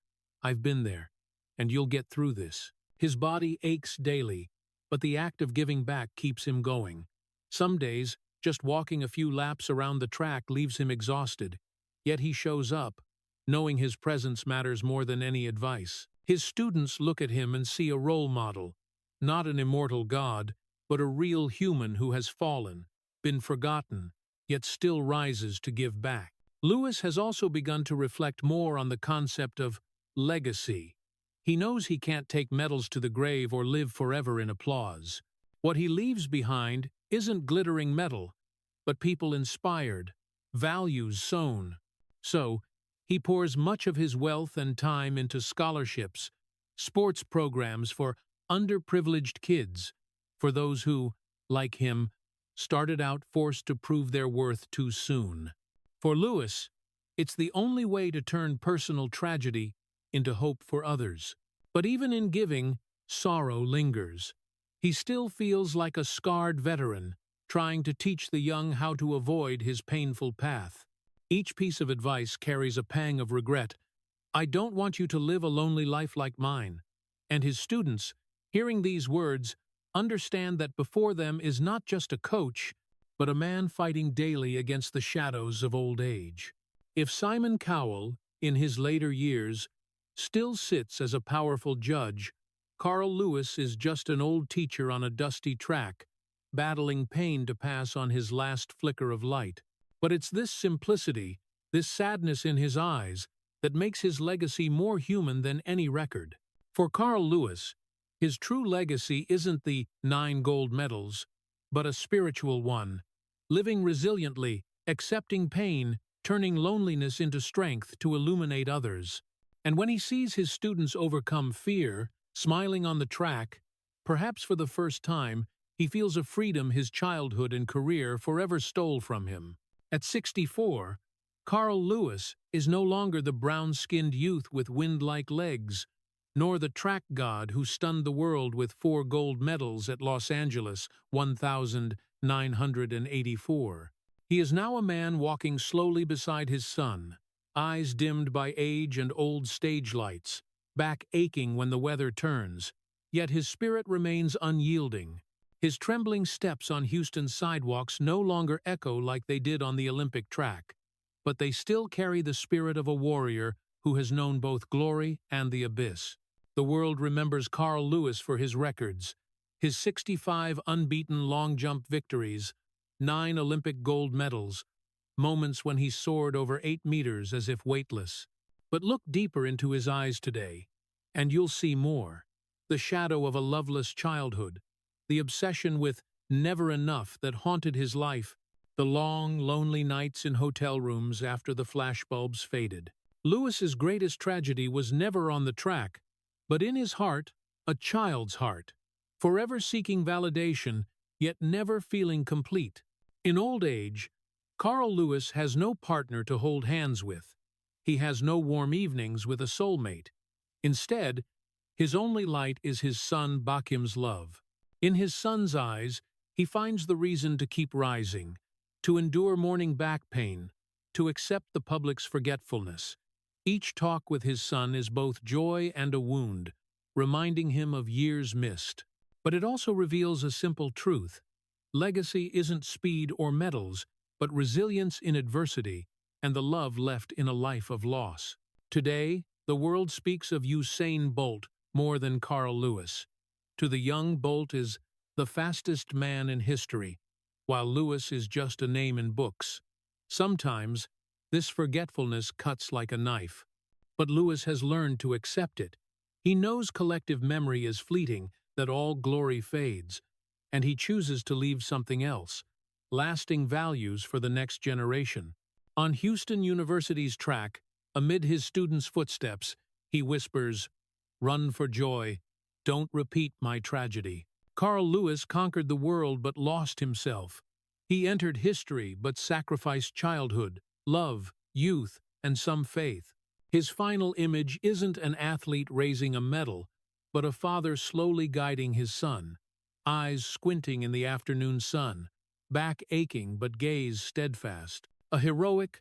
I've been there, and you'll get through this." His body aches daily, but the act of giving back keeps him going. Some days, just walking a few laps around the track leaves him exhausted, yet he shows up, knowing his presence matters more than any advice. His students look at him and see a role model, not an immortal god, but a real human who has fallen, been forgotten, yet still rises to give back. Lewis has also begun to reflect more on the concept of legacy. He knows he can't take medals to the grave or live forever in applause. What he leaves behind isn't glittering metal, but people inspired, values sown. So, he pours much of his wealth and time into scholarships, sports programs for underprivileged kids, for those who, like him, started out forced to prove their worth too soon. For Lewis, it's the only way to turn personal tragedy into hope for others. But even in giving, sorrow lingers. He still feels like a scarred veteran, trying to teach the young how to avoid his painful path. Each piece of advice carries a pang of regret. "I don't want you to live a lonely life like mine." And his students, hearing these words, understand that before them is not just a coach, but a man fighting daily against the shadows of old age. If Simon Cowell, in his later years, still sits as a powerful judge, Carl Lewis is just an old teacher on a dusty track, battling pain to pass on his last flicker of light. But it's this simplicity, this sadness in his eyes, that makes his legacy more human than any record. For Carl Lewis, his true legacy isn't the 9 gold medals, but a spiritual one, living resiliently, accepting pain, turning loneliness into strength to illuminate others. And when he sees his students overcome fear, smiling on the track, perhaps for the first time, he feels a freedom his childhood and career forever stole from him. At 64, Carl Lewis is no longer the brown-skinned youth with wind-like legs, nor the track god who stunned the world with 4 gold medals at Los Angeles 1984. He is now a man walking slowly beside his son, eyes dimmed by age and old stage lights, back aching when the weather turns, yet his spirit remains unyielding. His trembling steps on Houston's sidewalks no longer echo like they did on the Olympic track, but they still carry the spirit of a warrior who has known both glory and the abyss. The world remembers Carl Lewis for his records, his 65 unbeaten long jump victories, 9 Olympic gold medals, moments when he soared over 8 meters as if weightless. But look deeper into his eyes today, and you'll see more. The shadow of a loveless childhood, the obsession with never enough that haunted his life, the long, lonely nights in hotel rooms after the flashbulbs faded. Lewis's greatest tragedy was never on the track, but in his heart, a child's heart, forever seeking validation, yet never feeling complete. In old age, Carl Lewis has no partner to hold hands with. He has no warm evenings with a soulmate. Instead, his only light is his son Bakim's love. In his son's eyes, he finds the reason to keep rising, to endure morning back pain, to accept the public's forgetfulness. Each talk with his son is both joy and a wound, reminding him of years missed. But it also reveals a simple truth. Legacy isn't speed or medals, but resilience in adversity and the love left in a life of loss. Today, the world speaks of Usain Bolt more than Carl Lewis. To the young, Bolt is the fastest man in history, while Lewis is just a name in books. Sometimes, this forgetfulness cuts like a knife. But Lewis has learned to accept it. He knows collective memory is fleeting, that all glory fades, and he chooses to leave something else, lasting values for the next generation. On Houston University's track, amid his students' footsteps, he whispers, "Run for joy, don't repeat my tragedy." Carl Lewis conquered the world but lost himself. He entered history but sacrificed childhood, love, youth, and some faith. His final image isn't an athlete raising a medal, but a father slowly guiding his son, eyes squinting in the afternoon sun, back aching but gaze steadfast. A heroic,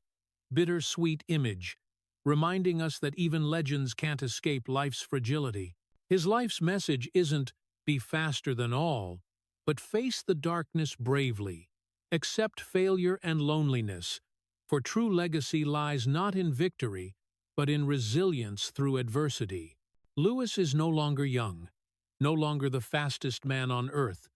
bittersweet image, reminding us that even legends can't escape life's fragility. His life's message isn't "be faster than all," but face the darkness bravely. Accept failure and loneliness, for true legacy lies not in victory, but in resilience through adversity. Lewis is no longer young, no longer the fastest man on earth,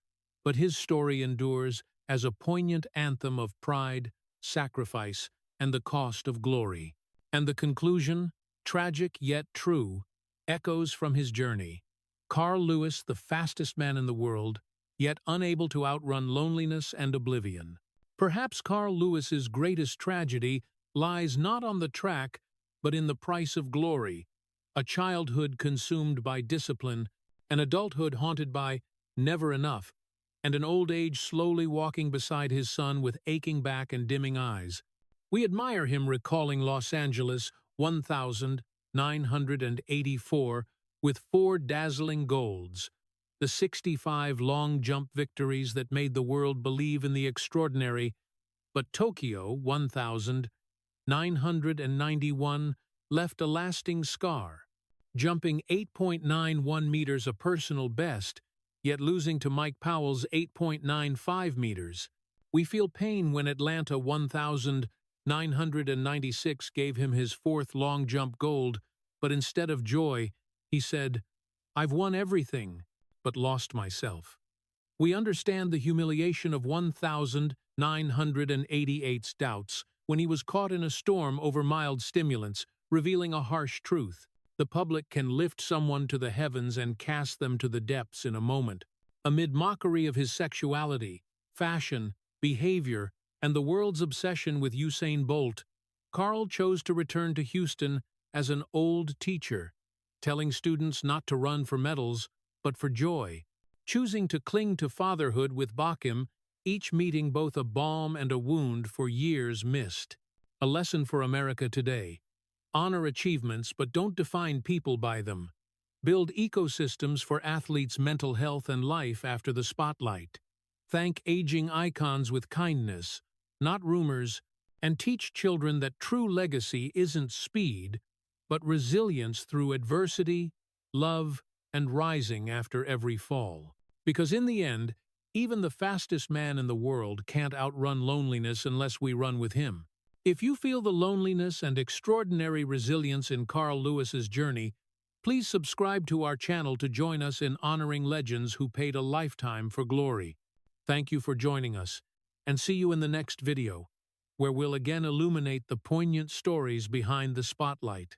but his story endures as a poignant anthem of pride, sacrifice, and the cost of glory. And the conclusion, tragic yet true, echoes from his journey. Carl Lewis, the fastest man in the world, yet unable to outrun loneliness and oblivion. Perhaps Carl Lewis's greatest tragedy lies not on the track, but in the price of glory, a childhood consumed by discipline, an adulthood haunted by never enough, and an old age slowly walking beside his son with aching back and dimming eyes. We admire him recalling Los Angeles 1984 with 4 dazzling golds, the 65 long jump victories that made the world believe in the extraordinary, but Tokyo 1991 left a lasting scar, jumping 8.91 meters, a personal best, yet losing to Mike Powell's 8.95 meters. We feel pain when Atlanta 1996 gave him his 4th long jump gold, but instead of joy, he said, "I've won everything, but lost myself." We understand the humiliation of 1988's doubts when he was caught in a storm over mild stimulants, revealing a harsh truth. The public can lift someone to the heavens and cast them to the depths in a moment. Amid mockery of his sexuality, fashion, behavior, and the world's obsession with Usain Bolt, Carl chose to return to Houston as an old teacher, telling students not to run for medals, but for joy, choosing to cling to fatherhood with Bakim, each meeting both a balm and a wound for years missed. A lesson for America today. Honor achievements, but don't define people by them. Build ecosystems for athletes' mental health and life after the spotlight. Thank aging icons with kindness, not rumors, and teach children that true legacy isn't speed, but resilience through adversity, love, and rising after every fall. Because in the end, even the fastest man in the world can't outrun loneliness unless we run with him. If you feel the loneliness and extraordinary resilience in Carl Lewis's journey, please subscribe to our channel to join us in honoring legends who paid a lifetime for glory. Thank you for joining us, and see you in the next video, where we'll again illuminate the poignant stories behind the spotlight.